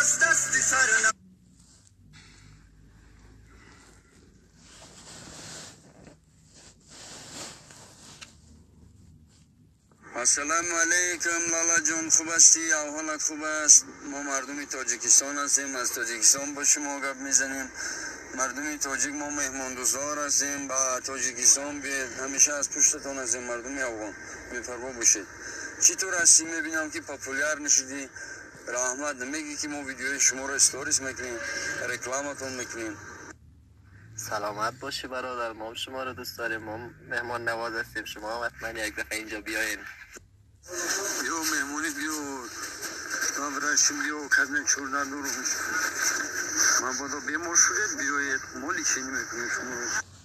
السلام علیکم لالا جون، خوب هستی؟ حالت خوب است؟ ما مردم تاجیکستان هستیم، از تاجیکستان با شما گپ میزنیم. مردم تاجیک ما مهمان دوستدار هستیم، با تاجیکستان همیشه از پشتتان هستیم. مردم افغان بی‌پروا باشید. چطور هستی؟ میبینم که پاپولار نشدی. رحمت نمیگی که ما ویدیوی شما رو استوریس میکنیم، رکلامتون میکنیم. سلامت باشی برادر، ما شما رو دوست داریم. ما مهمان نواز هستیم، شما هم حتما یک دفعه اینجا بیاین. بیو مهمونی بیو برشیم بیو کدن چوردن دورو من بادا بیمار شده بیوید مولی چینی میکنیم شما.